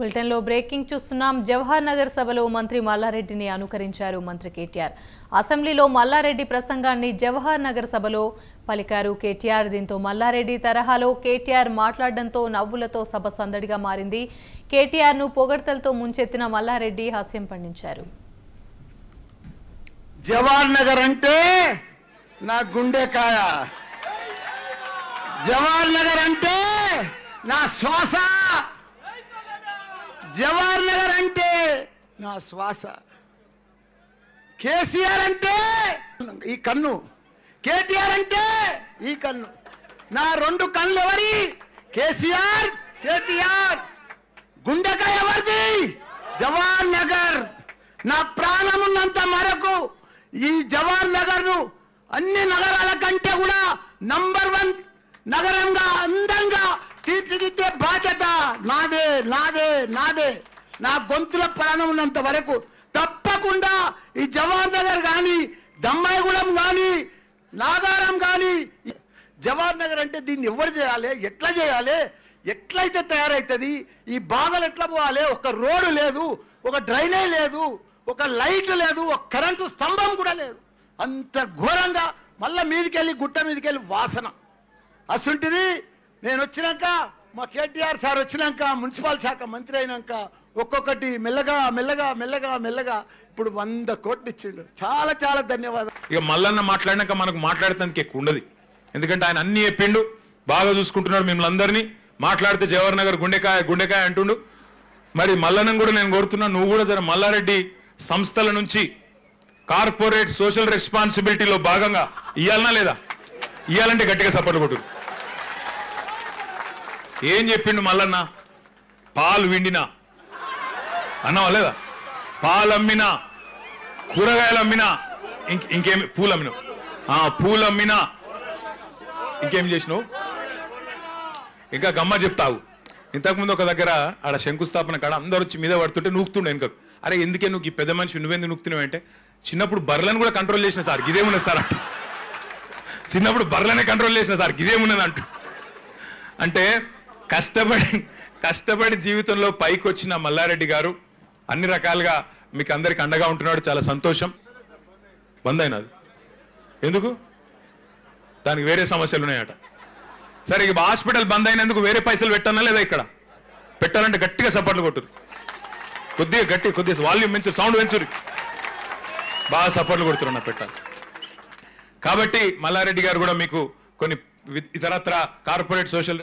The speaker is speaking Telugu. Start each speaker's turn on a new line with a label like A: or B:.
A: బులెటిన్ లో బ్రేకింగ్ చూస్తున్నాం. జవహర్ నగర్ సభలో మంత్రి మల్లారెడ్డిని అనుకరించారు మంత్రి కేటీఆర్. అసెంబ్లీలో మల్లారెడ్డి ప్రసంగాన్ని జవహర్ నగర్ సభలో పలికారు కేటీఆర్. దీంతో మల్లారెడ్డి తరహాలో కేటీఆర్ మాట్లాడడంతో నవ్వులతో సభ సందడిగా మారింది. కేటీఆర్ ను పొగడ్తలతో ముంచెత్తిన మల్లారెడ్డి హాస్యం పండించారు.
B: జవహర్ నగర్ అంటే నా గుండెకాయ, జవహర్ నగర్ అంటే నా శ్వాస, జవహర్ నగర్ అంటే నా శ్వాస. కేసీఆర్ అంటే ఈ కన్ను, కేటీఆర్ అంటే ఈ కన్ను. నా రెండు కళ్ళు ఎవరి? కేసీఆర్, కేటీఆర్. గుండెకాయ ఎవరిది? జవహర్ నగర్. నా ప్రాణం ఉన్నంత వరకు ఈ జవహర్ నగర్ ను అన్ని నగరాల కంటే కూడా నంబర్ 1 నగరంగా అందంగా తీర్చిదిద్దే బాధ్యత నాదే, నాదే, నాదే. నా గొంతుల ప్రాణం ఉన్నంత వరకు తప్పకుండా ఈ జవహర్ నగర్ కానీ, దమ్మాయిగూడెం కానీ, నాగారం కానీ, జవహర్ నగర్ అంటే దీన్ని ఎవరు చేయాలి, ఎట్లా చేయాలి, ఎట్లయితే తయారవుతుంది, ఈ బాధలు ఎట్లా పోవాలి? ఒక రోడ్డు లేదు, ఒక డ్రైనేజ్ లేదు, ఒక లైట్ లేదు, ఒక కరెంటు స్తంభం కూడా లేదు. అంత ఘోరంగా మళ్ళా మీదికెళ్ళి గుట్ట మీదకెళ్ళి వాసన. అసంటిది నేను వచ్చినాక, మా కేటీఆర్ సార్ వచ్చినాక, మున్సిపల్ శాఖ మంత్రి అయినాక ఒక్కొక్కటి మెల్లగా మెల్లగా మెల్లగా మెల్లగా ఇప్పుడు 100 కోట్లు ఇచ్చిండు. చాలా చాలా ధన్యవాదాలు.
C: ఇక మల్లన్న మాట్లాడినాక మనకు మాట్లాడటానికి ఎక్కువ ఉండదు, ఎందుకంటే ఆయన అన్ని చెప్పిండు, బాగా చూసుకుంటున్నాడు మిమ్మల్ని అందరినీ. మాట్లాడితే జవహర్ నగర్ గుండెకాయ గుండెకాయ అంటుండు. మరి మల్లన్నను కూడా నేను కోరుతున్నా, నువ్వు కూడా జర మల్లారెడ్డి సంస్థల నుంచి కార్పొరేట్ సోషల్ రెస్పాన్సిబిలిటీలో భాగంగా ఇయ్యాలనా లేదా? ఇయ్యాలంటే గట్టిగా సపోర్ట్ కొట్టు. ఏం చెప్పిండు మల్లన్న? పాలు విండినా అన్నావా లేదా? పాలు అమ్మినా, కూరగాయలు అమ్మినా, ఇంకేమి పూలు అమ్మినావు, పూలు అమ్మినా, ఇంకేం చేసినావు? ఇంకా గమ్మ చెప్తావు. ఇంతకుముందు ఒక దగ్గర ఆడ శంకుస్థాపన కాడ అందరూ వచ్చి మీద పడుతుంటే నూకుతుండే వెనుకకు. అరే ఎందుకే నువ్వు ఈ పెద్ద మనిషి నువ్వెందుకు నూకుతున్నావు అంటే, చిన్నప్పుడు బర్రెలను కూడా కంట్రోల్ చేసిన సార్ గిదేమున్నది సార్ అంట. చిన్నప్పుడు బర్రెలనే కంట్రోల్ చేసిన సార్ గిదేమున్నది అంట. అంటే కష్టపడి జీవితంలో పైకి వచ్చిన మల్లారెడ్డి గారు అన్ని రకాలుగా మీకు అందరికి అండగా ఉంటున్నాడు. చాలా సంతోషం. బంద్ అయినది ఎందుకు? దానికి వేరే సమస్యలు ఉన్నాయట. సరే, ఇక హాస్పిటల్ బంద్ అయినందుకు వేరే పైసలు పెట్టానా లేదా? ఇక్కడ పెట్టాలంటే గట్టిగా సపోర్ట్లు కొట్టురు, కొద్దిగా గట్టి, కొద్దిగా వాల్యూమ్ పెంచు, సౌండ్ పెంచురు, బాగా సపోర్ట్లు కొడుతున్నా పెట్టాలి. కాబట్టి మల్లారెడ్డి గారు కూడా మీకు కొన్ని ఇతరత్ర కార్పొరేట్ సోషల్